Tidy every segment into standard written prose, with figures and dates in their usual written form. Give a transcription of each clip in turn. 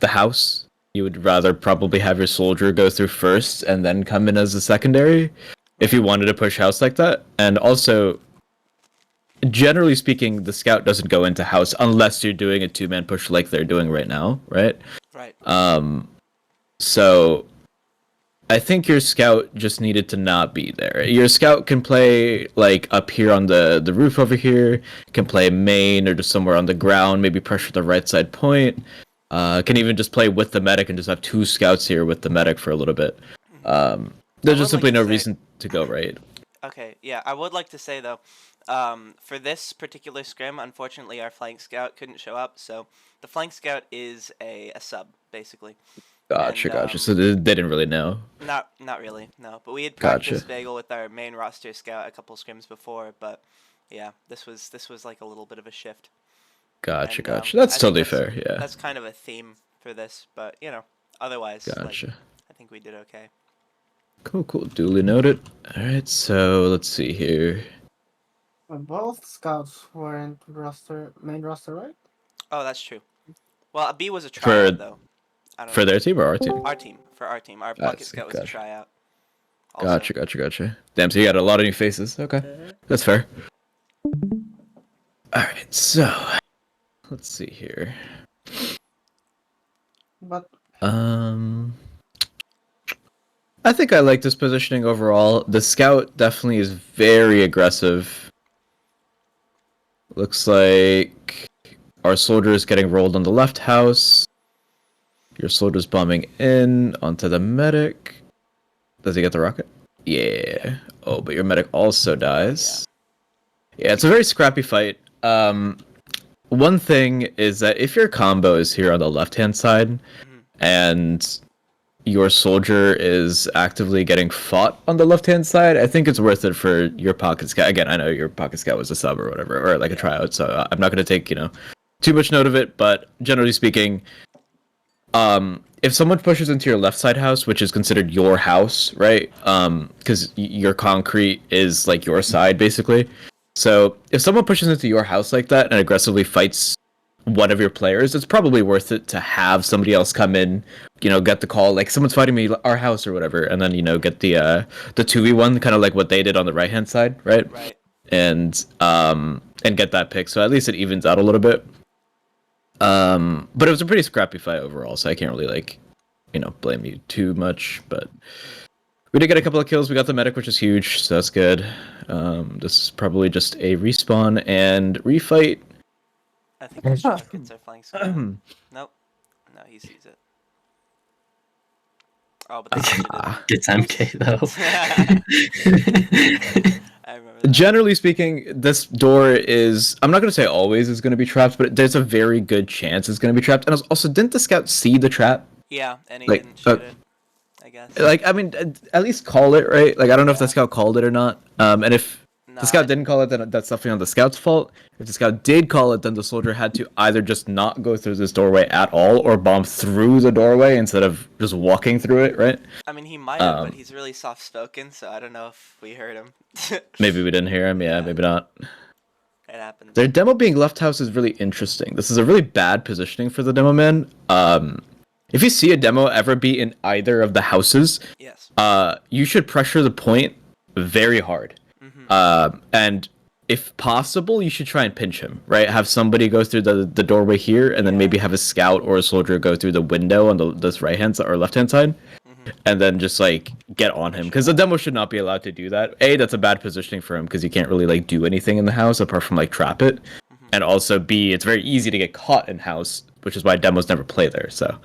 the house. You would rather probably have your soldier go through first and then come in as a secondary if you wanted to push house like that. And also, generally speaking, the scout doesn't go into house unless you're doing a 2-man push like they're doing right now, right? Right. So I think your scout just needed to not be there. Your scout can play like up here on the roof over here, can play main or just somewhere on the ground, maybe pressure the right side point. Can even just play with the medic and just have 2 scouts here with the medic for a little bit. There's just simply no reason to go right. Okay, yeah, I would like to say though, for this particular scrim, unfortunately our flank scout couldn't show up, so the flank scout is a sub, basically. Gotcha. So they didn't really know. Not really, no. But we had practiced bagel with our main roster scout a couple scrims before, but yeah, this was like a little bit of a shift. Gotcha. That's totally fair. Yeah. That's kind of a theme for this, but you know, otherwise, gotcha. Like, I think we did okay. Cool. Duly noted. All right, so let's see here. Both scouts weren't main roster, right? Oh, that's true. Well, B was a tryout though. For their team or our team? For our team. Our pocket scout was a tryout. Also. Gotcha. Damn, so you got a lot of new faces. Okay, that's fair. All right, so let's see here. But I think I like this positioning overall. The scout definitely is very aggressive. Looks like our soldier is getting rolled on the left house. Your soldier's bombing in onto the medic. Does he get the rocket? Yeah. Oh, but your medic also dies. Yeah, it's a very scrappy fight. One thing is that if your combo is here on the left-hand side, and your soldier is actively getting fought on the left-hand side, I think it's worth it for your pocket scout. Again, I know your pocket scout was a sub or whatever, or like a tryout, so I'm not going to take, too much note of it, but generally speaking, if someone pushes into your left side house, which is considered your house, right? Because your concrete is like your side, basically. So if someone pushes into your house like that and aggressively fights one of your players, it's probably worth it to have somebody else come in, get the call, like someone's fighting me, our house or whatever, and then get the 2v1, kind of like what they did on the right hand side, right? Right. And get that pick. So at least it evens out a little bit. But it was a pretty scrappy fight overall, so I can't really blame you too much. But we did get a couple of kills. We got the medic, which is huge, so that's good. This is probably just a respawn and refight. I think his rockets are flying scout. Nope. No, he sees it. Oh, but it's MK though. I remember that. Generally speaking, this door is, I'm not going to say always is going to be trapped, but there's a very good chance it's going to be trapped. And also, didn't the scout see the trap? Yeah, and he didn't shoot it, I guess. I mean, at least call it, right? Like, I don't know if the scout called it or not. And if the scout didn't call it, then that's definitely on the scout's fault. If the scout did call it, then the soldier had to either just not go through this doorway at all or bomb through the doorway instead of just walking through it, right? I mean, he might have, but he's really soft-spoken, so I don't know if we heard him. Maybe we didn't hear him. Yeah, maybe not. It happens. Their demo being left house is really interesting. This is a really bad positioning for the demo man. If you see a demo ever be in either of the houses, yes, you should pressure the point very hard. And if possible, you should try and pinch him, right? Have somebody go through the doorway here, and then maybe have a scout or a soldier go through the window on this right-hand side or left-hand side, and then just, get on him. Because the demo should not be allowed to do that. A, that's a bad positioning for him, because you can't really, do anything in the house apart from, trap it. And also, B, it's very easy to get caught in house, which is why demos never play there, so...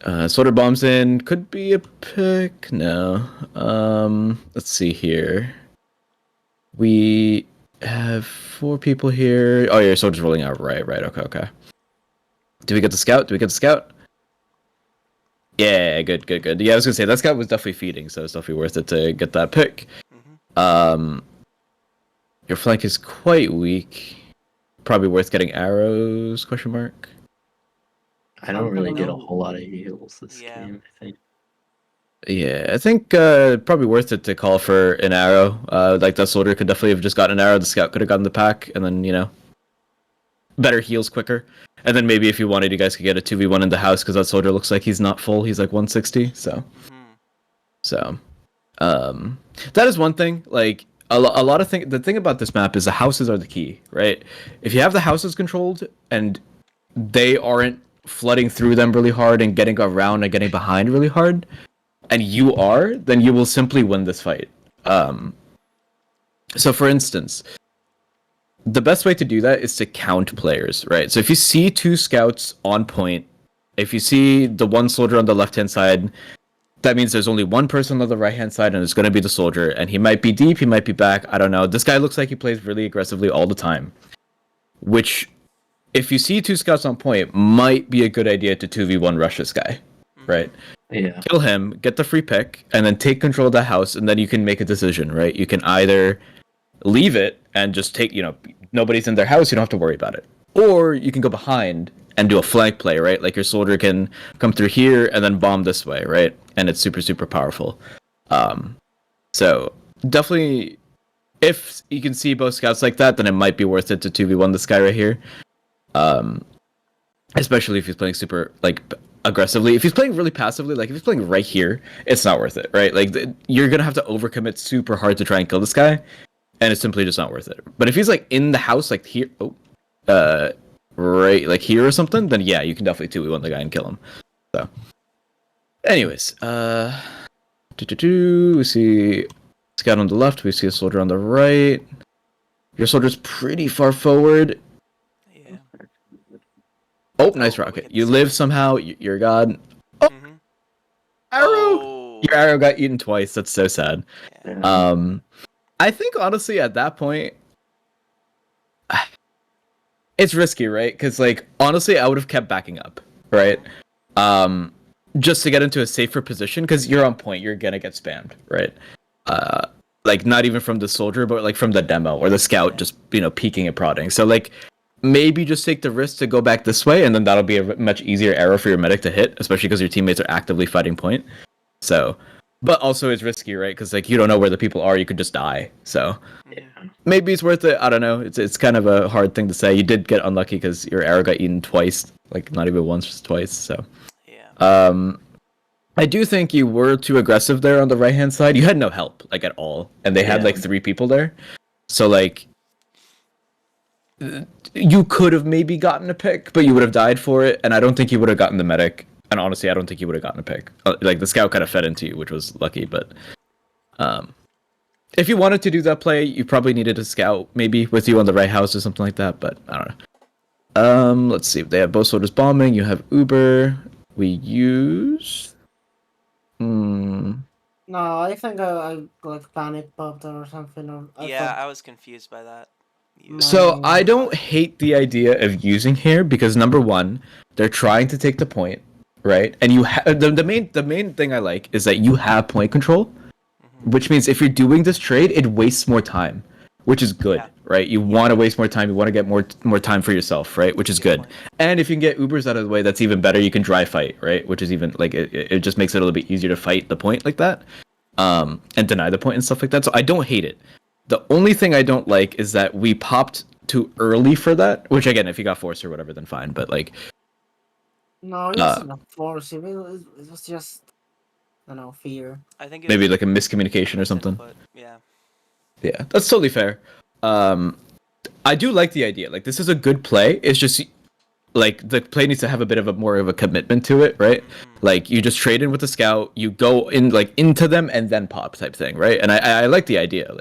Yeah. Soldier bombs in. Could be a pick. No. Let's see here. We have 4 people here. Oh, yeah, soldier's rolling out. Right. Okay. Do we get the scout? Yeah, good. Yeah, I was gonna say that scout was definitely feeding, so it's definitely worth it to get that pick. Your flank is quite weak. Probably worth getting arrows? Question mark. I don't really get a whole lot of heals this game, I think. Yeah, I think probably worth it to call for an arrow. That soldier could definitely have just gotten an arrow. The scout could have gotten the pack, and then better heals quicker. And then maybe if you wanted, you guys could get a 2v1 in the house because that soldier looks like he's not full. He's like 160. So, that is one thing. Like a lot of thing. The thing about this map is the houses are the key, right? If you have the houses controlled and they aren't flooding through them really hard and getting around and getting behind really hard, and you are, then you will simply win this fight. So for instance, the best way to do that is to count players, right? So if you see 2 scouts on point, if you see the one soldier on the left-hand side, that means there's only one person on the right-hand side, and it's going to be the soldier. And he might be deep, he might be back, I don't know. This guy looks like he plays really aggressively all the time. Which, if you see 2 scouts on point, might be a good idea to 2v1 rush this guy, right? Yeah. Kill him, get the free pick, and then take control of the house, and then you can make a decision, right? You can either leave it and just take, nobody's in their house, you don't have to worry about it. Or you can go behind and do a flank play, right? Like your soldier can come through here and then bomb this way, right? And it's super, super powerful. So definitely, if you can see both scouts like that, then it might be worth it to 2v1 this guy right here. Especially if he's playing super, aggressively. If he's playing really passively, like if he's playing right here, it's not worth it, right? Like you're gonna have to overcommit super hard to try and kill this guy, and it's simply just not worth it. But if he's like in the house, like here, right, like here or something, then yeah, you can definitely 2v1 the guy and kill him. So, anyways, we see scout on the left, we see a soldier on the right. Your soldier's pretty far forward. Yeah. Oh, nice rocket. You live somehow. You're god. Oh, arrow! Oh. Your arrow got eaten twice. That's so sad. Yeah. I think honestly at that point, it's risky, right? Because honestly, I would have kept backing up, right? Just to get into a safer position, because you're on point. You're gonna get spammed, right? Not even from the soldier, but from the demo or the scout, just peeking and prodding. So maybe just take the risk to go back this way, and then that'll be a much easier arrow for your medic to hit, especially because your teammates are actively fighting point. So, but also it's risky, right? Because you don't know where the people are. You could just die. So maybe it's worth it. I don't know. It's kind of a hard thing to say. You did get unlucky because your arrow got eaten twice, not even once, just twice. So I do think you were too aggressive there on the right hand side. You had no help at all, and they had 3 people there. So you could have maybe gotten a pick, but you would have died for it, and I don't think you would have gotten the medic. And honestly, I don't think you would have gotten a pick. The scout kind of fed into you, which was lucky, but if you wanted to do that play, you probably needed a scout maybe with you on the right house or something like that, but I don't know. Let's see. They have both soldiers bombing. You have Uber. We use... No, I think I panic popped or something. Or I was confused by that. So I don't hate the idea of using here because number one, they're trying to take the point, right? And you the main thing I like is that you have point control, which means if you're doing this trade, it wastes more time, which is good, right? You want to waste more time, you want to get more time for yourself, right? Which is good. And if you can get Ubers out of the way, that's even better. You can dry fight, right? Which is even it just makes it a little bit easier to fight the point like that, and deny the point and stuff like that. So I don't hate it. The only thing I don't like is that we popped too early for that, which again, if you got forced or whatever, then fine. But no, it wasn't a force. It was just, I don't know, fear. I think it maybe was a miscommunication or something. input. Yeah, that's totally fair. I do like the idea. This is a good play. It's just the play needs to have a bit of more of a commitment to it, right? You just trade in with the scout, you go in into them and then pop type thing, right? And I like the idea.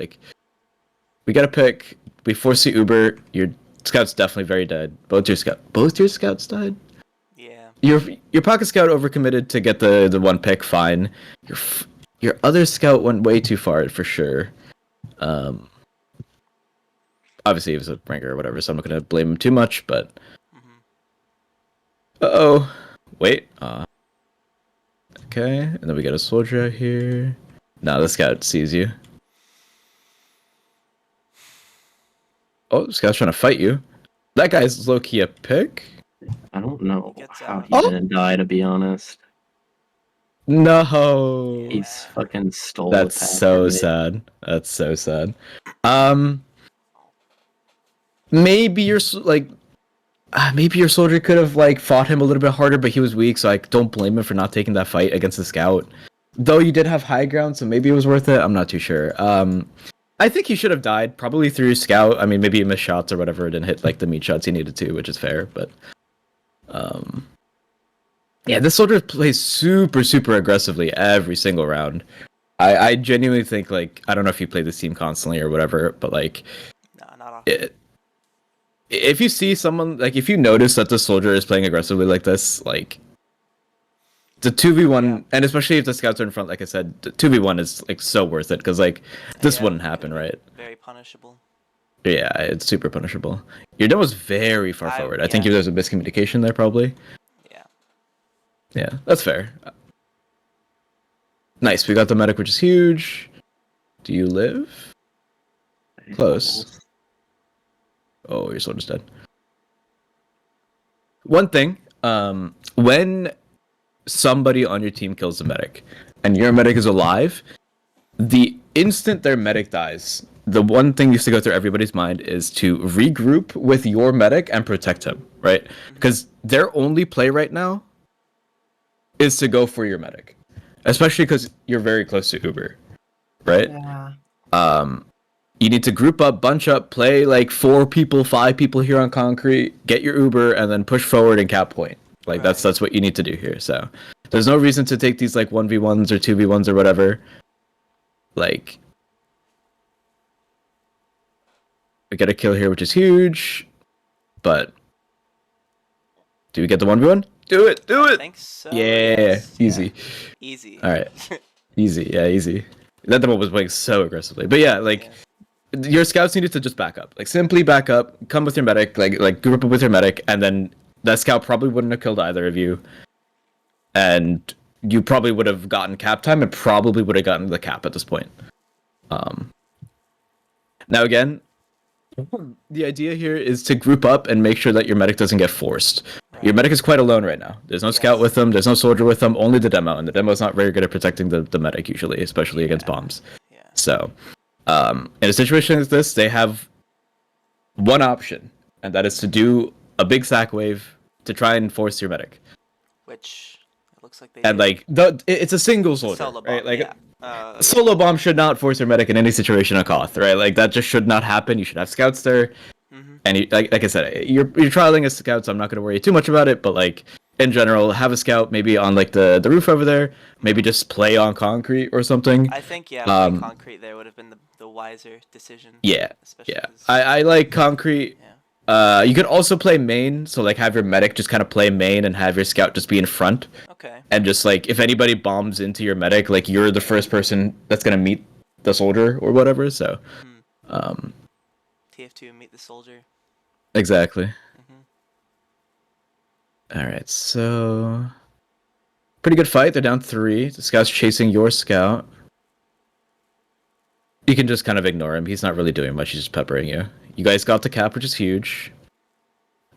We got to pick. We force the Uber. Your scout's definitely very dead. Both your scouts died. Yeah. Your pocket scout overcommitted to get the one pick. Fine. Your other scout went way too far for sure. Obviously he was a ranker or whatever, so I'm not gonna blame him too much. But wait. Okay, and then we got a soldier out here. Nah, the scout sees you. Oh, this guy's trying to fight you. That guy's low-key a pick? I don't know how he Oh! didn't die, to be honest. No! He's fucking stole That's the pack so from me. sad. That's so sad. Maybe you're maybe your soldier could have like fought him a little bit harder, but he was weak, so I don't blame him for not taking that fight against the scout. Though you did have high ground, so maybe it was worth it. I'm not too sure. I think he should have died probably through scout. I mean, maybe he missed shots or whatever, didn't hit like the meat shots he needed to, which is fair. But yeah, this soldier plays super aggressively every single round. I genuinely think like I don't know if you play this team constantly or whatever, but like No, not often. if you see someone like if you notice that the soldier is playing aggressively like this, like the 2v1 and especially if the scouts are in front, like I said, the 2v1 is like so worth it because like this wouldn't happen, right? Very punishable. Yeah, it's super punishable. Your demo's very far forward. I think there's a miscommunication there probably. Yeah, that's fair. Nice, we got the medic, which is huge. Do you live? Close. Oh, your sword is dead. One thing, when somebody on your team kills the medic, and your medic is alive, the instant their medic dies, the one thing used to go through everybody's mind is to regroup with your medic and protect him, right? Because their only play right now is to go for your medic, especially because you're very close to Uber, right? Yeah. You need to group up, bunch up, play like 4 people, 5 people here on concrete, get your Uber, and then push forward and cap point. Like that's what you need to do here. So there's no reason to take these like 1v1s or 2v1s or whatever. Like we get a kill here, which is huge, but do we get the 1v1? Do it! Do it! I think so. Yeah, yes. easy. Easy. All right, easy. Yeah, easy. That demo was playing so aggressively, but yeah, like your scouts needed to just back up, like simply back up, come with your medic, like group up with your medic, and then that scout probably wouldn't have killed either of you, and you probably would have gotten cap time and probably would have gotten the cap at this point. Now again, the idea here is to group up and make sure that your medic doesn't get forced. Your medic is quite alone right now. There's no scout with them, there's no soldier with them, only the demo, and the demo is not very good at protecting the medic usually, especially against bombs. So, in a situation like this, they have one option, and that is to do a big sack wave to try and force your medic. Which it looks like they and do. like it's a single soldier, Solo right? bomb, Like solo bomb should not force your medic in any situation on Koth, right? Like that just should not happen. You should have scouts there, and you, like I said, you're trialing a scout, so I'm not going to worry too much about it. But like in general, have a scout maybe on like the roof over there. Maybe just play on concrete or something. I think playing concrete there would have been the wiser decision. Yeah, especially yeah. I like concrete. You could also play main, so like have your medic just kind of play main and have your scout just be in front. Okay. And just like if anybody bombs into your medic, like you're the first person that's gonna meet the soldier or whatever. So, TF2 meet the soldier. Exactly. All right, so pretty good fight. They're down 3. The scout's chasing your scout. You can just kind of ignore him. He's not really doing much. He's just peppering you. You guys got the cap, which is huge.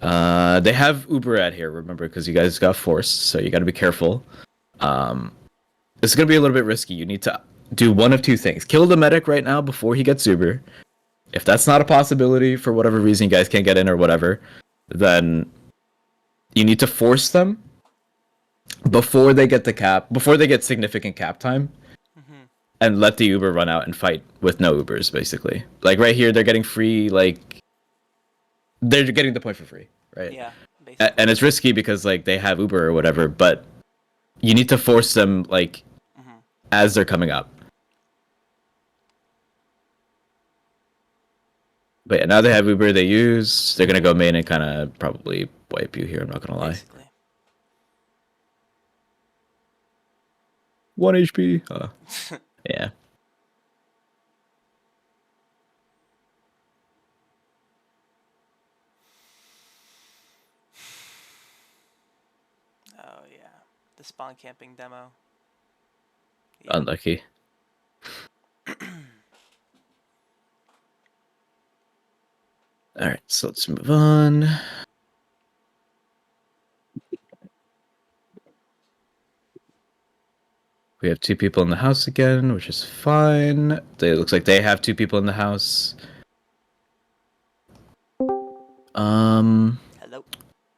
They have Uber at here, remember, because you guys got forced, so you got to be careful. This is going to be a little bit risky. You need to do one of 2 things. Kill the medic right now before he gets Uber. If that's not a possibility, for whatever reason you guys can't get in or whatever, then you need to force them before they get the cap, before they get significant cap time. And let the Uber run out and fight with no Ubers, basically. Like right here, they're getting free, like they're getting the point for free, right? Yeah, basically. And it's risky because like they have Uber or whatever, but you need to force them like as they're coming up. But yeah, now they have Uber. They're gonna go main and kind of probably wipe you here. I'm not gonna lie. Basically. 1 HP. Yeah. Oh yeah, the spawn camping demo. Unlucky. All right, so let's move on. We have 2 people in the house again, which is fine. It looks like they have 2 people in the house. Hello.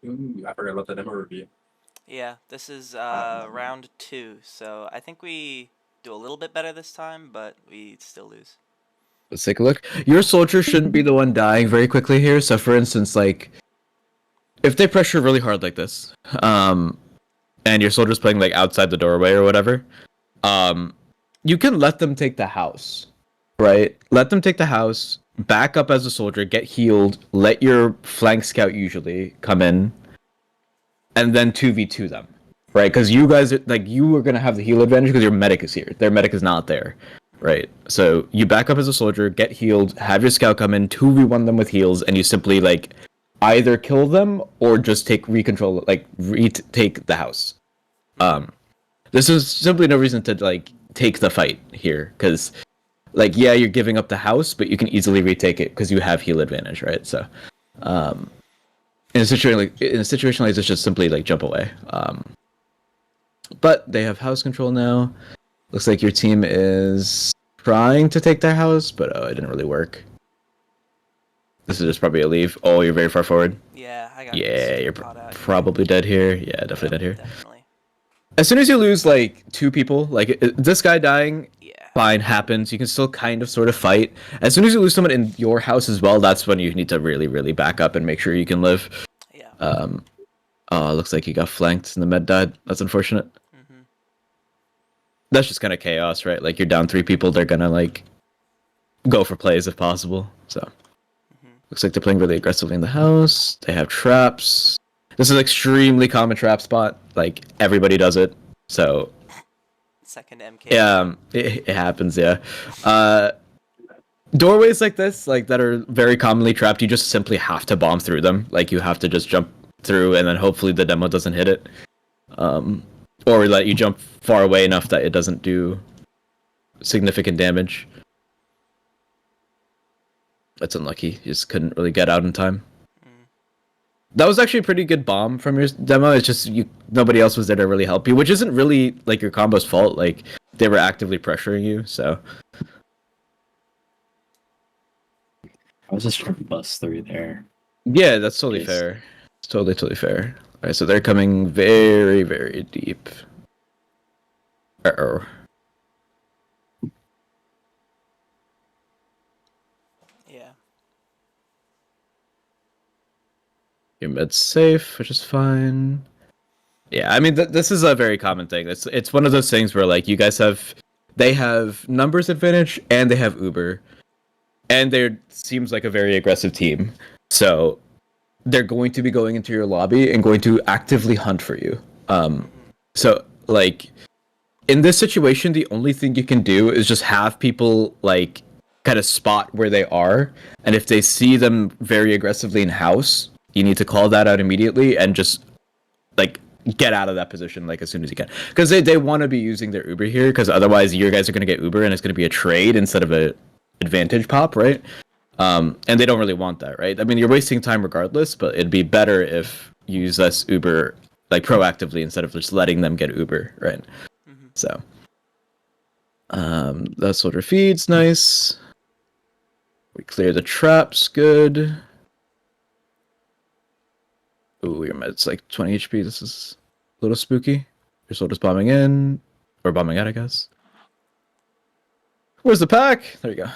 Ooh, I forgot about the demo review. Yeah, this is round 2, so I think we do a little bit better this time, but we still lose. Let's take a look. Your soldier shouldn't be the one dying very quickly here. So, for instance, like if they pressure really hard like this, and your soldier's playing like outside the doorway or whatever, you can let them take the house, right? Let them take the house, back up as a soldier, get healed, let your flank scout usually come in, and then 2v2 them, right? Because you guys, like, you are going to have the heal advantage because your medic is here. Their medic is not there, right? So you back up as a soldier, get healed, have your scout come in, 2v1 them with heals, and you simply, like, either kill them or just take recontrol, like, retake the house. This is simply no reason to, like, take the fight here, because, like, yeah, you're giving up the house, but you can easily retake it because you have heal advantage, right? So, in a situation like this, just simply like jump away. But they have house control now. Looks like your team is trying to take their house, but it didn't really work. This is just probably a leave. Oh, you're very far forward. Yeah, I got. Yeah, you're probably dead here. Yeah, definitely dead here. Definitely. As soon as you lose like 2 people, like this guy dying, Yeah. fine, happens. You can still kind of sort of fight. As soon as you lose someone in your house as well, that's when you need to really, really back up and make sure you can live. Yeah. Looks like he got flanked and the med died. That's unfortunate. Mm-hmm. That's just kind of chaos, right? Like you're down 3 people, they're gonna like go for plays if possible. So looks like they're playing really aggressively in the house. They have traps. This is an extremely common trap spot. Like everybody does it. So Second MK. yeah, it happens. Yeah. Doorways like this, like that are very commonly trapped, you just simply have to bomb through them. Like you have to just jump through, and then hopefully the demo doesn't hit it, or let you jump far away enough that it doesn't do significant damage. That's unlucky. You just couldn't really get out in time. That was actually a pretty good bomb from your demo. It's just nobody else was there to really help you, which isn't really like your combo's fault. Like they were actively pressuring you, so. I was just trying to bust through there. Yeah, that's totally fair. It's totally fair. Alright, so they're coming very, very deep. Uh-oh. Yeah. Your med's safe, which is fine. Yeah, I mean, this is a very common thing. It's one of those things where, like, you guys they have numbers advantage, and they have Uber. And they seems like a very aggressive team. So, they're going to be going into your lobby and going to actively hunt for you. So, like, in this situation, the only thing you can do is just have people, like, kind of spot where they are. And if they see them very aggressively in house, you need to call that out immediately and just, like, get out of that position, like, as soon as you can. Because they want to be using their Uber here, because otherwise your guys are going to get Uber and it's going to be a trade instead of a advantage pop, right? And they don't really want that, right? I mean, you're wasting time regardless, but it'd be better if you use this Uber, like, proactively instead of just letting them get Uber, right? So, that soldier feeds, nice. We clear the traps, good. Ooh, your med's like 20 HP. This is a little spooky. Your soldier's bombing in, or bombing out, I guess. Where's the pack? There you go.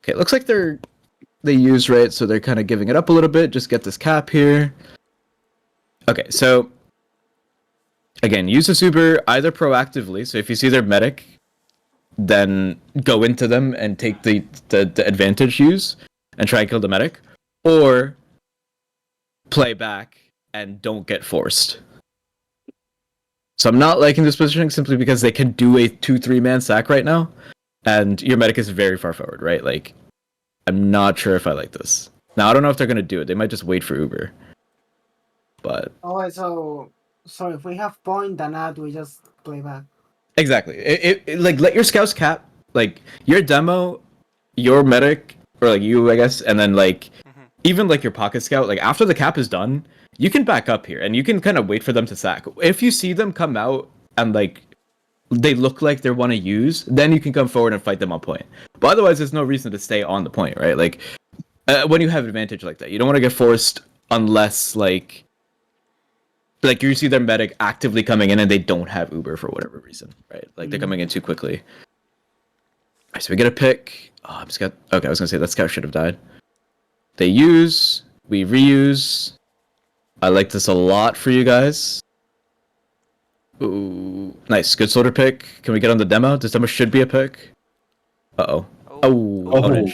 Okay, it looks like they use right, so they're kind of giving it up a little bit. Just get this cap here. Okay, so again, use this Uber either proactively. So if you see their medic, then go into them and take the advantage use and try and kill the medic, or play back and don't get forced. So I'm not liking this positioning simply because they can do a 2-3 man sack right now, and your medic is very far forward, right? Like, I'm not sure if I like this. Now, I don't know if they're going to do it. They might just wait for Uber. But... Alright, so if we have point, then we just play back. Exactly. It like, let your scouts cap, like, your demo, your medic, or, like, you, I guess, and then, like, even, like, your pocket scout, like, after the cap is done, you can back up here, and you can kind of wait for them to sack. If you see them come out, and, like, they look like they want to use, then you can come forward and fight them on point. But otherwise, there's no reason to stay on the point, right? Like, when you have advantage like that. You don't want to get forced unless like you see their medic actively coming in and they don't have Uber for whatever reason, right? Like they're coming in too quickly. All right, so we get a pick. Oh, I'm scout. Okay, I was gonna say that scout should have died. They use. We reuse. I like this a lot for you guys. Ooh, nice, good soldier pick. Can we get on the demo? This demo should be a pick. Uh-oh. Oh.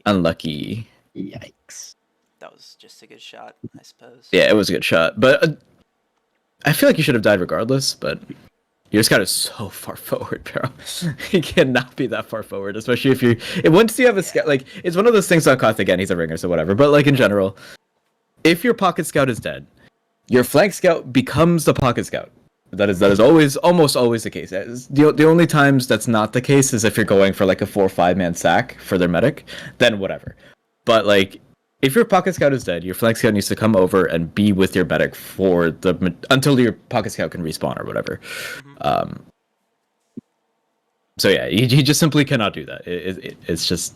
Unlucky. Yikes. That was just a good shot, I suppose. Yeah, it was a good shot, but I feel like you should have died regardless, but your scout is so far forward, bro. He cannot be that far forward, especially if you... Once you have a scout, like, it's one of those things on Koth, again, he's a ringer, so whatever, but like in general, if your pocket scout is dead, your flank scout becomes the pocket scout. That is always, almost always the case. The only times that's not the case is if you're going for like a 4 or 5 man sack for their medic, then whatever. But like, if your pocket scout is dead, your flank scout needs to come over and be with your medic for until your pocket scout can respawn or whatever. So yeah, he just simply cannot do that. It's just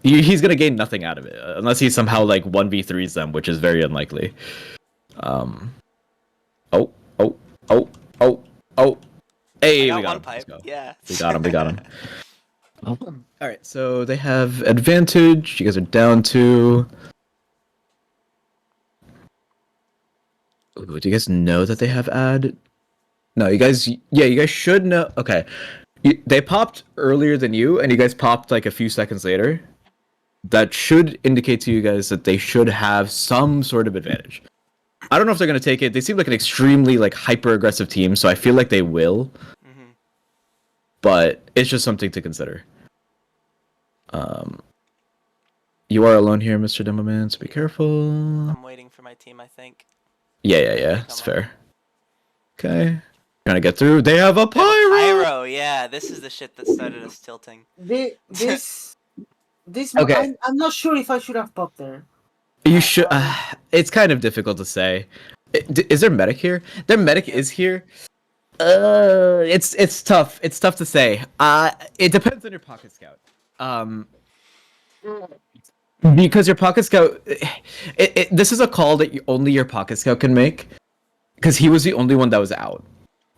he's gonna gain nothing out of it unless he somehow like 1v3s them, which is very unlikely. Hey, we got him. Let's go. Yeah. We got him. All right, so they have advantage. You guys are down 2. Ooh, do you guys know that they have ad? No, you guys should know. Okay, they popped earlier than you, and you guys popped like a few seconds later. That should indicate to you guys that they should have some sort of advantage. I don't know if they're going to take it. They seem like an extremely like hyper-aggressive team, so I feel like they will. But it's just something to consider. You are alone here, Mr. Demoman, so be careful. I'm waiting for my team, I think. Yeah. It's fair. Okay. Trying to get through. They have a pyro! Yeah. This is the shit that started us tilting. This. Okay. I'm not sure if I should have popped there. You should. It's kind of difficult to say. Is there medic here? Their medic is here. It's tough. It's tough to say. It depends on your pocket scout. Because your pocket scout, this is a call that only your pocket scout can make, because he was the only one that was out.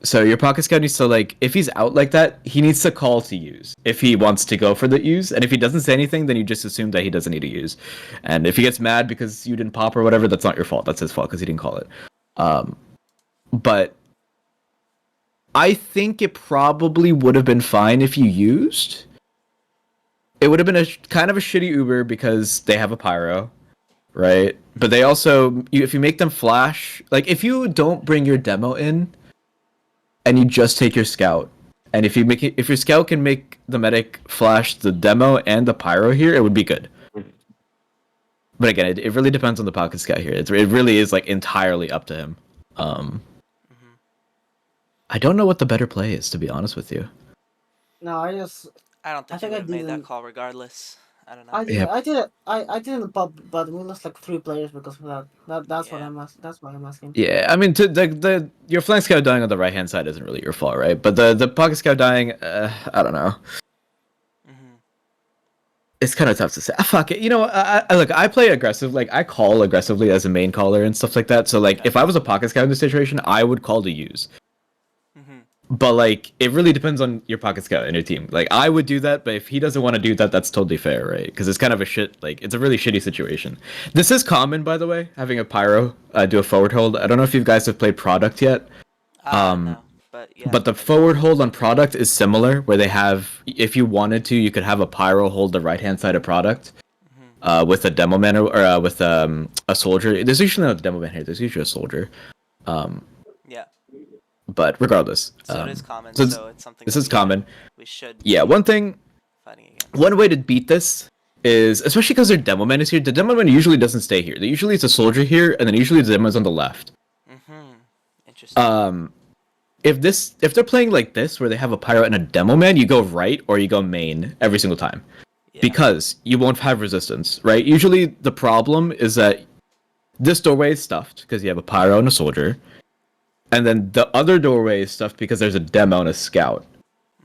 So your pocket scout needs to, like, if he's out like that, he needs to call to use if he wants to go for the use. And if he doesn't say anything, then you just assume that he doesn't need to use. And if he gets mad because you didn't pop or whatever, that's not your fault. That's his fault because he didn't call it. But I think it probably would have been fine if you used. It would have been kind of a shitty Uber because they have a pyro, right? But they also, if you make them flash, like if you don't bring your demo in, and you just take your scout, and if your scout can make the medic flash the demo and the pyro here, it would be good. But again, it really depends on the pocket scout here. It really is like entirely up to him. I don't know what the better play is, to be honest with you. No, I don't think I would have made that call regardless. I don't know. I didn't pop, but we lost like 3 players because of that. That's what I'm asking. Yeah, I mean, your flank scout dying on the right hand side isn't really your fault, right? But the pocket scout dying, I don't know. It's kind of tough to say. Fuck it. You know, look, I play aggressive. Like, I call aggressively as a main caller and stuff like that. So, like, if I was a pocket scout in this situation, I would call to use. But, like, it really depends on your pocket scout and your team. Like, I would do that, but if he doesn't want to do that, that's totally fair, right? Because it's kind of it's a really shitty situation. This is common, by the way, having a pyro do a forward hold. I don't know if you guys have played Product yet. No, but yeah. But the forward hold on Product is similar, where they have, if you wanted to, you could have a pyro hold the right-hand side of Product with a demo man or with a soldier. There's usually not a demo man here. There's usually a soldier. Yeah. But regardless, so it is common. So it's something. This is common. We should. Yeah, one way to beat this is, especially because their demo man is here. The demo man usually doesn't stay here. Usually it's a soldier here, and then usually the demo is on the left. Interesting. If they're playing like this, where they have a pyro and a demo man, you go right or you go main every single time, because you won't have resistance, right? Usually the problem is that this doorway is stuffed because you have a pyro and a soldier. And then the other doorway is stuffed because there's a demo and a scout.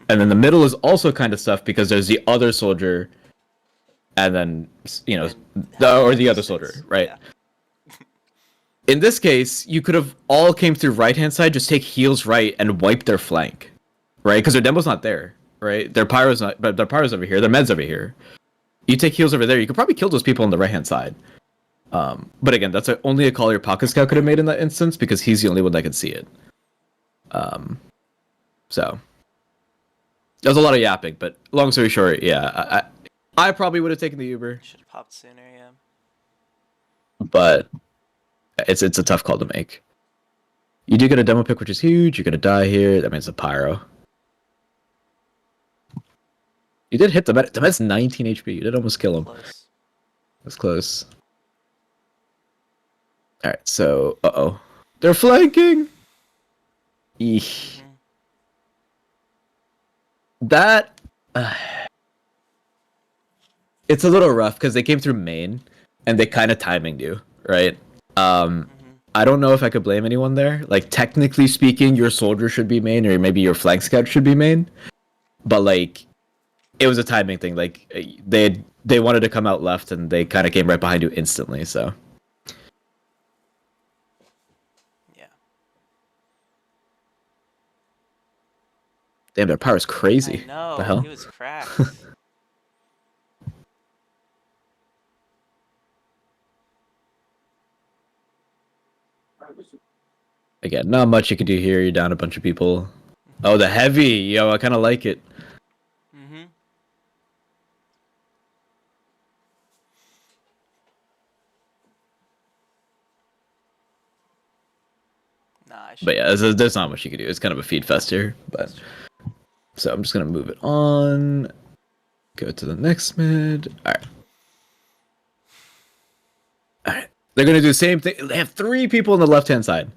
And then the middle is also kind of stuffed because there's the other soldier and then And or the other distance, soldier, right? yeah. In this case, you could have all came through right hand side, just take heals right and wipe their flank, right? Because their demo's not there, right? Their pyro's not, but their pyro's over here, their med's over here. You take heals over there, you could probably kill those people on the right hand side. But again, that's only a call your pocket scout could have made in that instance because he's the only one that could see it. So that was a lot of yapping, but long story short, yeah, I probably would have taken the Uber, Should have popped sooner, yeah. but it's a tough call to make. You do get a demo pick, which is huge. You're gonna die here. That means a pyro. You did hit the med. The med's 19 HP. You did almost kill him. Close. That's close. All right, so they're flanking. Eesh. That it's a little rough because they came through main and they kind of timinged you, right? I don't know if I could blame anyone there. Like technically speaking, your soldier should be main, or maybe your flank scout should be main. But like, it was a timing thing. Like they wanted to come out left, and they kind of came right behind you instantly. So Yeah. damn, their power's crazy. I know. The hell? He was cracked. Again, not much you can do here. You're down a bunch of people. Oh, the heavy. Yo, I kind of like it. Mm-hmm. Nah, I should. But yeah, there's not much you can do. It's kind of a feed fest here. But so I'm just gonna move it on. Go to the next mid. All right. All right. They're gonna do the same thing. They have 3 people on the left-hand side.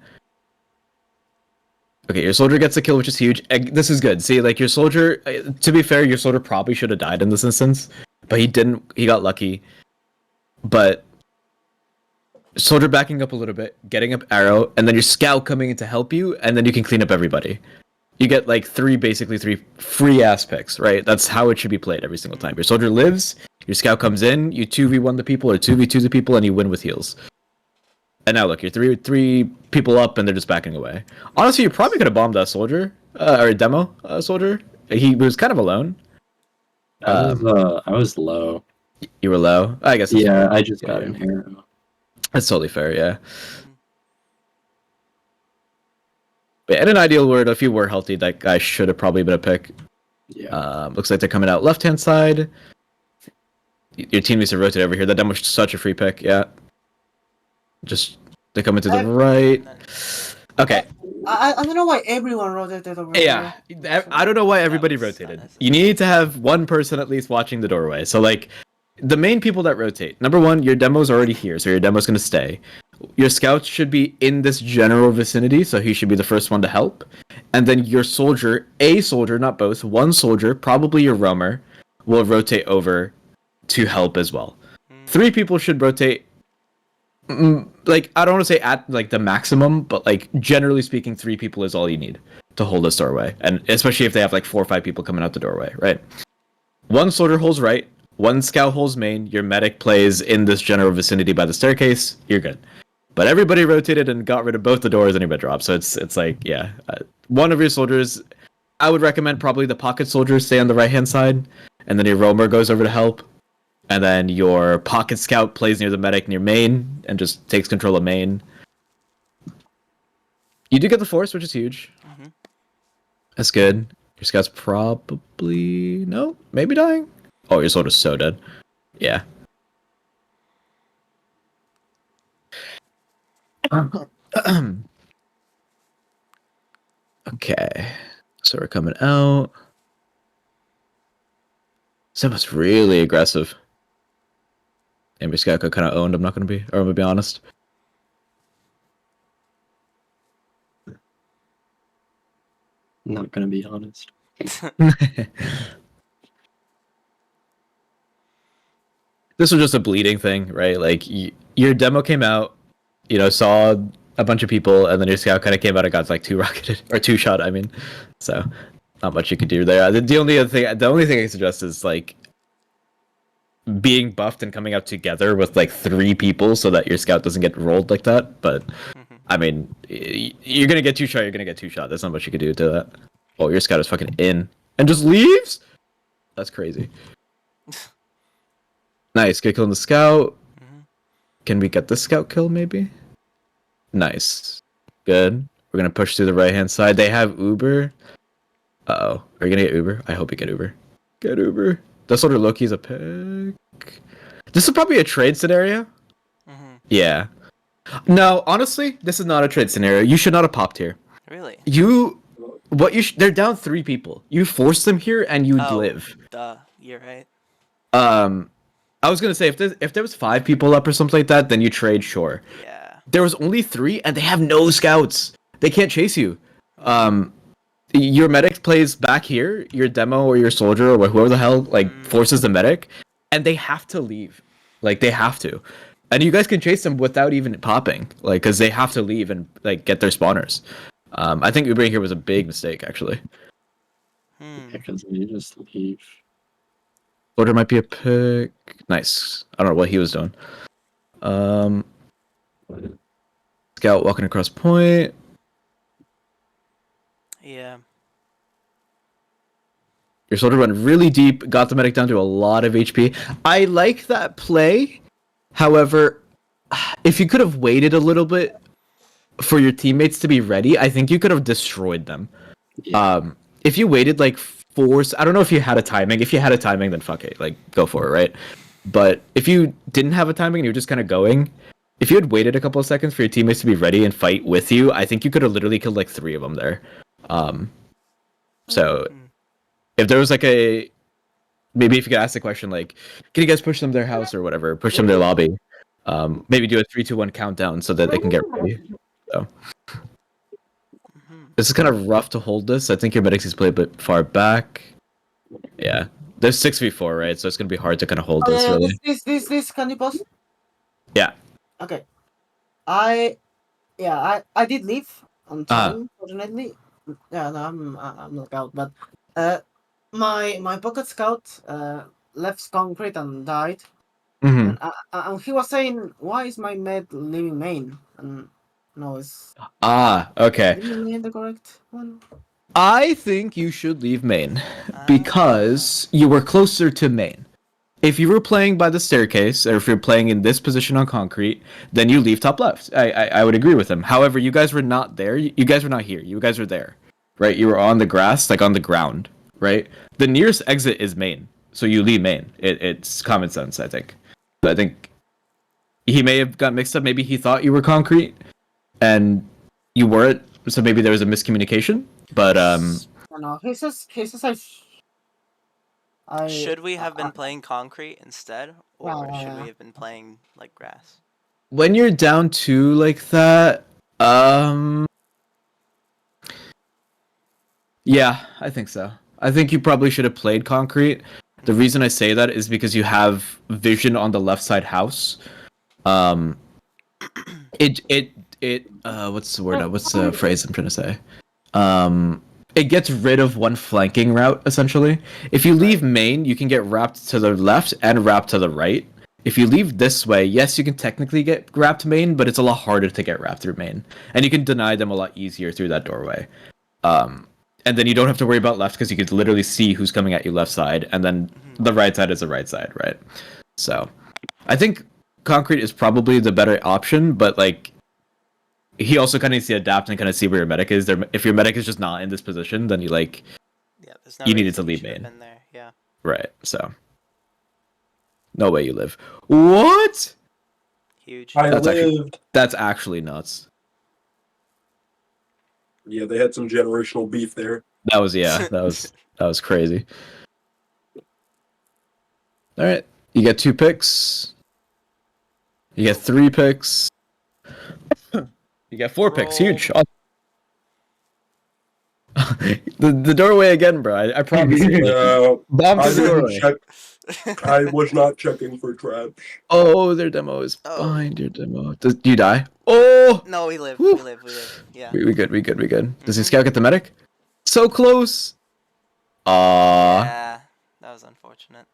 Okay, your soldier gets a kill, which is huge. This is good. See, like your soldier. To be fair, your soldier probably should have died in this instance, but he didn't. He got lucky. But soldier backing up a little bit, getting up arrow, and then your scout coming in to help you, and then you can clean up everybody. You get like basically three free ass picks, right? That's how it should be played every single time. Your soldier lives, your scout comes in, you 2v1 the people or 2v2 the people, and you win with heals. And now look, you're three people up, and they're just backing away. Honestly, you probably could have bombed that soldier or a demo soldier. He was kind of alone. I was low. You were low, I guess. Yeah, I just got in here. That's totally fair, yeah. But in an ideal world, if you were healthy, that guy should have probably been a pick. Yeah. Looks like they're coming out left-hand side. Your team needs to rotate over here. That demo's such a free pick, yeah. Just, they're coming to the right. Okay. I don't know why everyone rotated over Yeah, I don't know why everybody rotated. You need to have one person at least watching the doorway. So, like, the main people that rotate. Number one, your demo's already here, so your demo's going to stay. Your scouts should be in this general vicinity, so he should be the first one to help. And then your soldier, a soldier, not both, one soldier, probably your roamer, will rotate over to help as well. 3 people should rotate. Like, I don't want to say at like the maximum, but like generally speaking, 3 people is all you need to hold this doorway, and especially if they have like 4 or 5 people coming out the doorway, right? One soldier holds right, one scout holds main. Your medic plays in this general vicinity by the staircase. You're good. But everybody rotated and got rid of both the doors and your bed drop. So it's like, yeah, one of your soldiers. I would recommend probably the pocket soldiers stay on the right hand side, and then your roamer goes over to help. And then your pocket scout plays near the medic near main and just takes control of main. You do get the force, which is huge. That's good. Your scout's probably... No? Maybe dying? Oh, your soldier's so dead. Yeah. Okay. So we're coming out. Someone's really aggressive. And scout got kind of owned, I'm going to be honest. Not gonna be honest. This was just a bleeding thing, right? Like, your demo came out, saw a bunch of people, and then your scout kind of came out and got like 2 rocketed, or 2 shot, I mean. So, not much you could do there. The only thing I suggest is, like, being buffed and coming out together with like 3 people so that your scout doesn't get rolled like that. But I mean, you're gonna get 2 shot. You're gonna get 2 shot. There's not much you can do to that. Oh, your scout is fucking in and just leaves. That's crazy. Nice, good kill on the scout. Can we get the scout kill maybe? Nice, good. We're gonna push through the right hand side. They have Uber. Uh-oh. Are you gonna get Uber? I hope you get Uber. Get Uber. This order Loki's a pick. This is probably a trade scenario. Yeah. No, honestly, this is not a trade scenario. You should not have popped here. Really? They're down 3 people. You force them here and you live. Duh. You're right. I was gonna say if there was 5 people up or something like that, then you trade, sure. Yeah. There was only 3 and they have no scouts. They can't chase you. Your medic plays back here, your demo or your soldier or whoever the hell like forces the medic, and they have to leave. Like they have to. And you guys can chase them without even popping, like because they have to leave and like get their spawners. I think Ubering here was a big mistake actually. Because you just leave. Soldier might be a pick. Nice. I don't know what he was doing. Scout walking across point. Yeah. Your soldier went really deep, got the medic down to a lot of HP. I like that play. However, if you could have waited a little bit for your teammates to be ready, I think you could have destroyed them. Yeah. If you waited like 4, I don't know if you had a timing. If you had a timing, then fuck it, like go for it, right? But if you didn't have a timing and you're just kind of going, if you had waited a couple of seconds for your teammates to be ready and fight with you, I think you could have literally killed like 3 of them there. So if there was like maybe if you could ask the question like, can you guys push them to their house or whatever, push them to their lobby, maybe do a 3, 2, 1 countdown so that they can get ready. So this is kind of rough to hold this. I think your medics is played a bit far back. Yeah, there's 6v4, right? So it's gonna be hard to kind of hold this really. This can you pause? Yeah. Okay. I did leave on time, fortunately. Yeah, no, I'm not out, but my pocket scout left concrete and died. Mm-hmm. And he was saying, "Why is my med leaving main?" And no, it's Okay. leaving the correct one. I think you should leave main because you were closer to main. If you were playing by the staircase, or if you're playing in this position on concrete, then you leave top left. I would agree with him. However, you guys were not there. You guys were not here. You guys were there, right? You were on the grass, like on the ground, right? The nearest exit is main, so you leave main. It's common sense, I think. I think he may have got mixed up. Maybe he thought you were concrete, and you weren't. So maybe there was a miscommunication. But No, he says should we have been playing concrete instead, or should we have been playing like grass? when you're down 2 like that, yeah, I think so. I think you probably should have played concrete. The reason I say that is because you have vision on the left side house. What's the word? What's the phrase I'm trying to say? It gets rid of one flanking route, essentially. If you leave main, you can get wrapped to the left and wrapped to the right. If you leave this way, yes, you can technically get wrapped main, but it's a lot harder to get wrapped through main. And you can deny them a lot easier through that doorway. And then you don't have to worry about left because you can literally see who's coming at you left side, and then the right side is the right side, right? So, I think concrete is probably the better option, but like, he also kind of needs to adapt and kind of see where your medic is. If your medic is just not in this position, then you needed to leave main. Been there. Yeah. Right. So, no way you live. What? Huge. That's actually nuts. Yeah, they had some generational beef there. That was crazy. All right, you get 2 picks. You get 3 picks. You get 4 picks. Huge. the doorway again, bro. I promise you. Bomb to the doorway. I was not checking for traps. Oh, their demo is behind your demo. Do you die? Oh! No, we live. Woo. We live. Yeah. We good. Does the scout get the medic? So close! Aww. Yeah, that was unfortunate.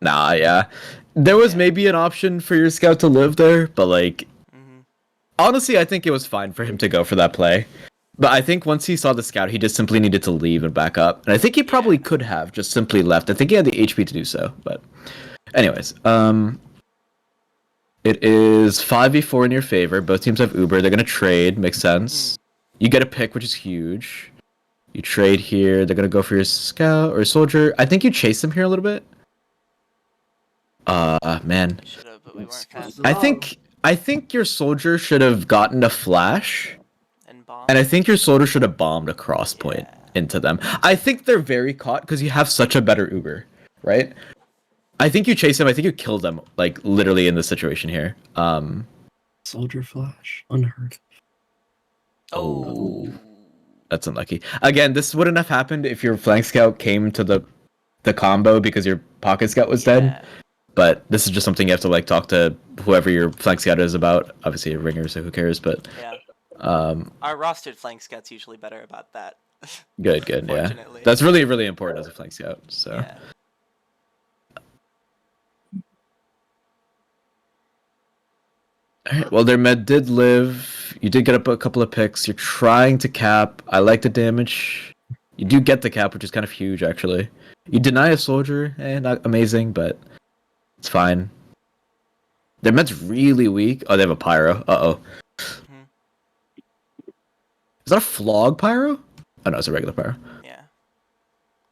Nah, yeah. There was Yeah. maybe an option for your scout to live there, but like, Mhm. honestly, I think it was fine for him to go for that play. But I think once he saw the scout, he just simply needed to leave and back up. And I think he probably Yeah. could have just simply left. I think he had the HP to do so. But, anyways, it is 5v4 in your favor. Both teams have Uber. They're gonna trade. Makes sense. You get a pick, which is huge. You trade here. They're gonna go for your scout or soldier. I think you chase them here a little bit. Man. We should have, but we weren't fast I enough. think your soldier should have gotten a flash. And bomb. And I think your soldier should have bombed a cross point into them. I think they're very caught because you have such a better Uber, right? I think you chase them. I think you kill them, like literally in this situation here. Soldier flash, unheard. Oh. That's unlucky. Again, this wouldn't have happened if your flank scout came to the combo because your pocket scout was dead. But this is just something you have to like talk to whoever your flank scout is about. Obviously, a ringer, so who cares? But Yeah. Our rostered flank scout's usually better about that. good, yeah. Fortunately. That's really, really important as a flank scout. So. Yeah. Alright, well, their med did live. You did get up a couple of picks. You're trying to cap. I like the damage. You do get the cap, which is kind of huge, actually. You deny a soldier, not amazing, but it's fine. Their med's really weak. Oh, they have a pyro. Uh-oh. Mhm. Is that a flog pyro? Oh, no, it's a regular pyro. Yeah.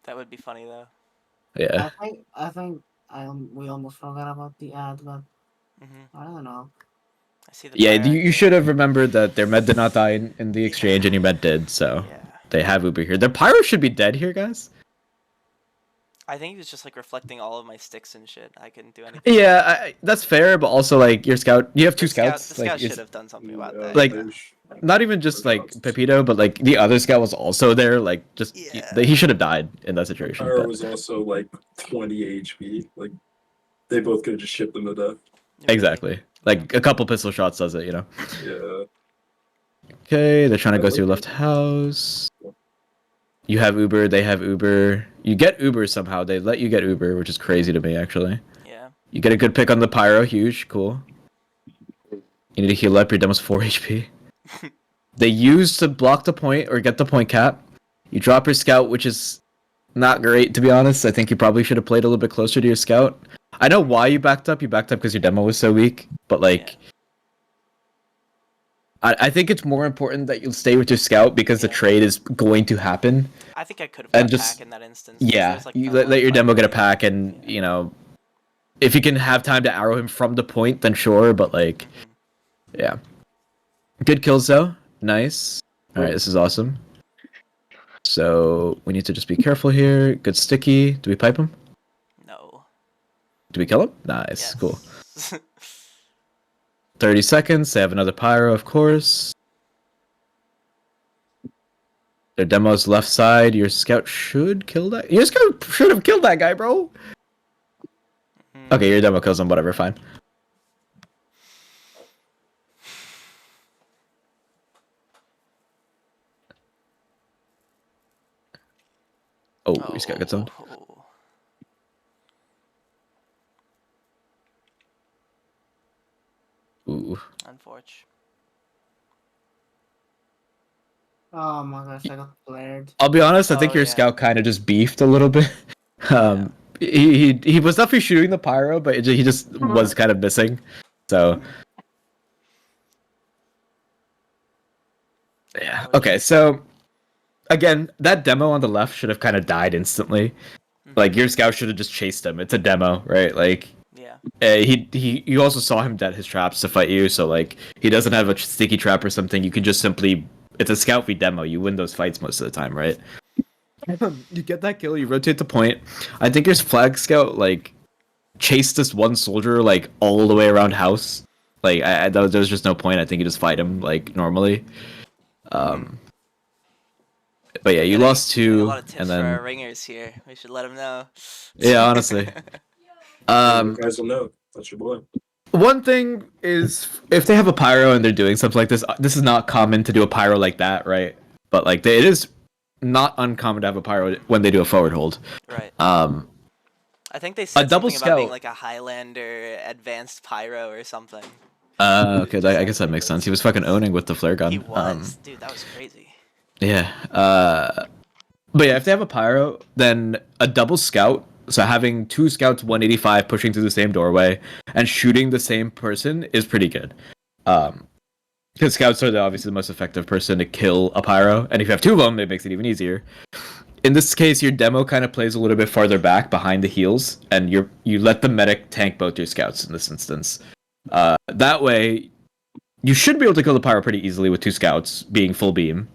That would be funny, though. Yeah. I think we almost forgot about the ad, but I don't know. I see the Yeah, pyro you here. should have remembered that their med did not die in the exchange, and your med did, so Yeah. they have Uber here. Their pyro should be dead here, guys. I think he was just like reflecting all of my sticks and shit. I couldn't do anything. Yeah, that's fair, but also like your scout, you have two The scouts. scout Like, should have done something about that. like- yeah. not even just like Pepito, but like the other scout was also there. Like, just Yeah. he should have died in that situation. Pyro But was also like 20 HP. Like, they both could have just shipped them to death. exactly, like a couple pistol shots does it, you know. Yeah. Okay, they're trying to go to your left house. You have Uber, they have Uber. You get Uber somehow. They let you get Uber, which is crazy to me, actually. Yeah. You get a good pick on the pyro, huge, cool. You need to heal up. Your demo's 4 HP. They use to block the point or get the point cap. You drop your scout, which is not great, to be honest. I think you probably should have played a little bit closer to your scout. I know why you backed up. You backed up because your demo was so weak. But, like, I think it's more important that you stay with your scout because the trade is going to happen. I think I could have And got just- pack in that instance. 'cause Yeah, there's, like, you no let your fight. demo get a pack, and, you know, if you can have time to arrow him from the point, then sure, but, like, yeah. Good kills, though. Nice. Alright, this is awesome. So, we need to just be careful here. Good sticky. Do we pipe him? No. Do we kill him? Nice, Yes. cool. 30 seconds. They have another pyro, of course. Their demo's left side. Your scout should kill that. Your scout should have killed that guy, bro. Okay, your demo kills him. Whatever, fine. Oh, your scout gets owned. Oh. Ooh. Unfortunate. Oh my gosh, I got flared. I'll be honest. I think Oh, your yeah. scout kind of just beefed a little bit. He was definitely shooting the pyro, but he just was kind of missing. So yeah. Okay. So again, that demo on the left should have kind of died instantly. Like your scout should have just chased him. It's a demo, right? Like Yeah. you also saw him dead his traps to fight you. So like he doesn't have a sticky trap or something. You can just simply. It's a scout v demo. You win those fights most of the time, right? You get that kill. You rotate the point. I think your flag scout like chased this one soldier like all the way around house. Like there was just no point. I think you just fight him like normally. But yeah, you lost Getting a two, lot of tips and for our then ringers here. We should let them know. yeah, honestly. You guys will know. That's your boy. One thing is if they have a pyro and they're doing something like this, this is not common to do a pyro like that, right? But like it is not uncommon to have a pyro when they do a forward hold. Right. I think they said double something about being scout. like a Highlander advanced pyro or something. Okay, I guess that makes sense. He was fucking owning with the flare gun. He was, dude. That was crazy. Yeah. But yeah, if they have a pyro, then a double scout. So having 2 scouts 185 pushing through the same doorway and shooting the same person is pretty good. Because scouts are obviously the most effective person to kill a pyro, and if you have 2 of them, it makes it even easier. In this case, your demo kind of plays a little bit farther back behind the heels, and you let the medic tank both your scouts in this instance. That way, you should be able to kill the pyro pretty easily with 2 scouts being full beam,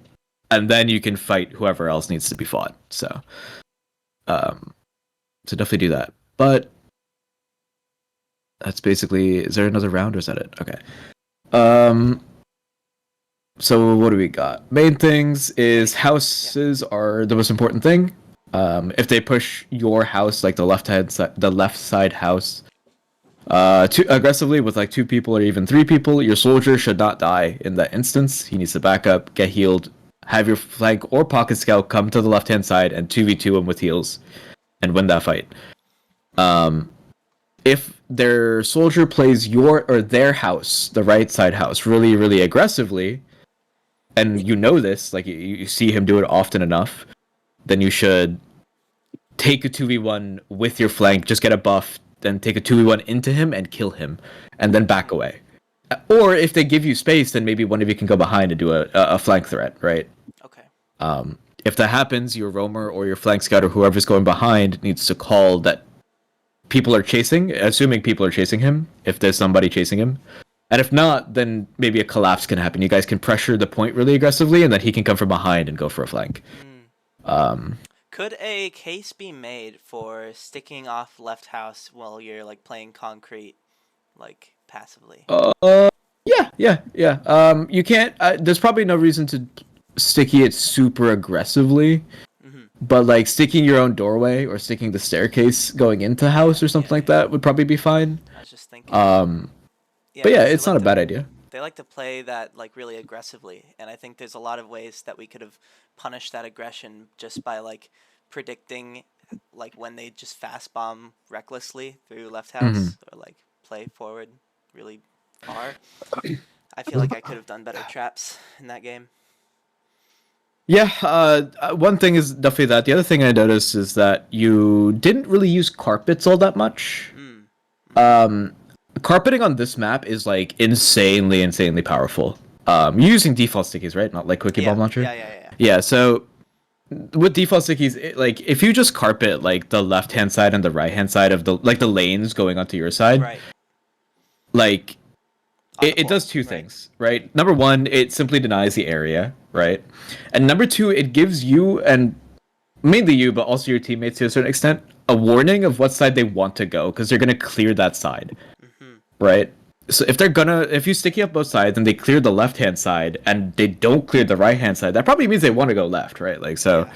and then you can fight whoever else needs to be fought. So definitely do that. But that's basically. Is there another round or is that it? Okay. So what do we got? Main things is houses are the most important thing. If they push your house, like the left side house, too aggressively with like 2 people or even 3 people, your soldier should not die in that instance. He needs to back up, get healed, have your flank or pocket scout come to the left-hand side and 2v2 him with heals, and win that fight. If their soldier plays your or their house, the right side house, really, really aggressively, and you know this, like you see him do it often enough, then you should take a 2v1 with your flank, just get a buff, then take a 2v1 into him and kill him, and then back away. Or if they give you space, then maybe one of you can go behind and do a flank threat, right? Okay. If that happens, your roamer or your flank scout or whoever's going behind needs to call that people are chasing, assuming people are chasing him, if there's somebody chasing him. And if not, then maybe a collapse can happen. You guys can pressure the point really aggressively, and then he can come from behind and go for a flank. Could a case be made for sticking off left house while you're like playing concrete, like passively? Yeah. You can't. There's probably no reason to sticky it super aggressively, but like sticking your own doorway or sticking the staircase going into house or something like that would probably be fine. I was just thinking. But yeah, it's not a bad idea. They like to play that like really aggressively, and I think there's a lot of ways that we could have punished that aggression just by like predicting like when they just fast bomb recklessly through left house or like play forward really far. I feel like I could have done better traps in that game. Yeah, one thing is definitely that. The other thing I noticed is that you didn't really use carpets all that much. Carpeting on this map is like insanely powerful. You're using default stickies, right? Not like Quickie Bomb Launcher? Yeah, so with default stickies, like if you just carpet like the left-hand side and the right-hand side of the like the lanes going onto your side, Right. like it does 2 things, right? Number 1, it simply denies the area, right? And number 2, it gives you, and mainly you, but also your teammates to a certain extent, a warning of what side they want to go, because they're going to clear that side, right? So if you sticky up both sides and they clear the left-hand side and they don't clear the right-hand side, that probably means they want to go left, right? Like, so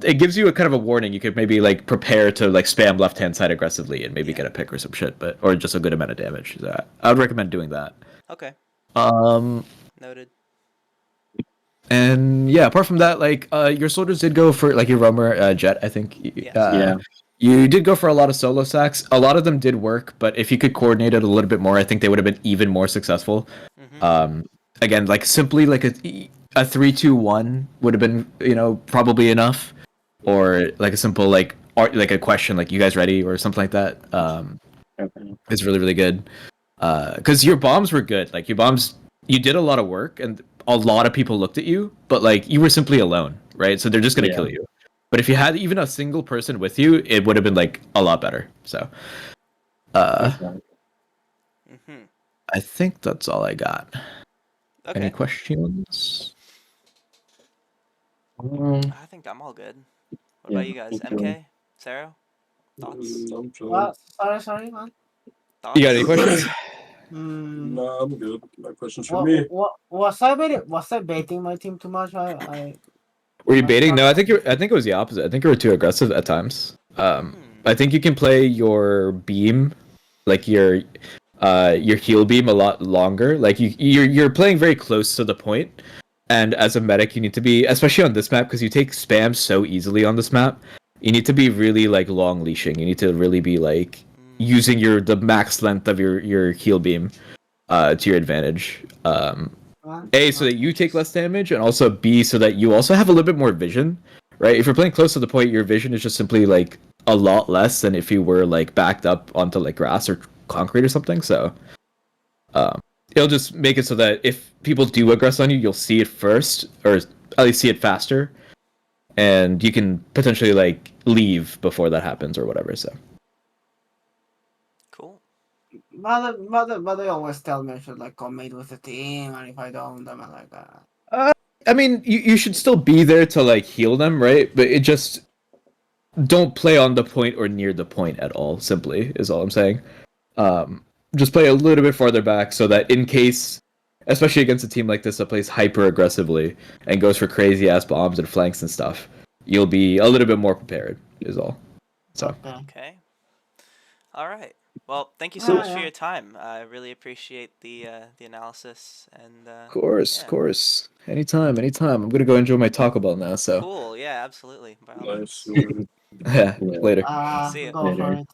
it gives you a kind of a warning. You could maybe like prepare to like spam left-hand side aggressively and maybe get a pick or some shit, or just a good amount of damage. So I would recommend doing that. Okay. Noted. And yeah, apart from that, like your soldiers did go for like your roamer jet, I think. Yes. You did go for a lot of solo sacks. A lot of them did work, but if you could coordinate it a little bit more, I think they would have been even more successful. Again, like simply like a 3-2-1 would have been, probably enough, or like a simple like a question like, "You guys ready?" or something like that. It's really really good. Because your bombs were good. Like your bombs, you did a lot of work, and a lot of people looked at you, but like you were simply alone, right? So they're just gonna kill you. But if you had even a single person with you, it would have been like a lot better. So, I think that's all I got. Okay. Any questions? I think I'm all good. What about you guys? MK? Sarah? Thoughts? Sorry, man. Thoughts? You got any questions? No, I'm good. No questions for me. Was I baiting my team too much? Were you baiting? No, I think it was the opposite. I think you were too aggressive at times. I think you can play your beam, like your heal beam, a lot longer. Like you're playing very close to the point, and as a medic, you need to be, especially on this map, because you take spam so easily on this map, You need to be really like long leashing. You need to really be like using the max length of your heal beam to your advantage. A, so that you take less damage, and also B, so that you also have a little bit more vision, right? If you're playing close to the point, your vision is just simply like a lot less than if you were like backed up onto like grass or concrete or something. So it'll just make it so that if people do aggress on you, you'll see it first, or at least see it faster, and you can potentially like leave before that happens or whatever. So Cool. But they always tell me I should like commit with the team, and if I don't, I'm like, I mean, you should still be there to like heal them, right? But it just don't play on the point or near the point at all. Simply is all I'm saying. Just play a little bit farther back so that in case, especially against a team like this that plays hyper aggressively and goes for crazy ass bombs and flanks and stuff, you'll be a little bit more prepared. Is all. So. Okay. All right. Well, thank you so Yeah, much for yeah. your time. I really appreciate the analysis and. Of course, yeah. of course. Anytime. I'm gonna go enjoy my Taco Bell now. So. Cool. Yeah, absolutely. By all means. Nice. Yeah. Later. See ya. Go for it.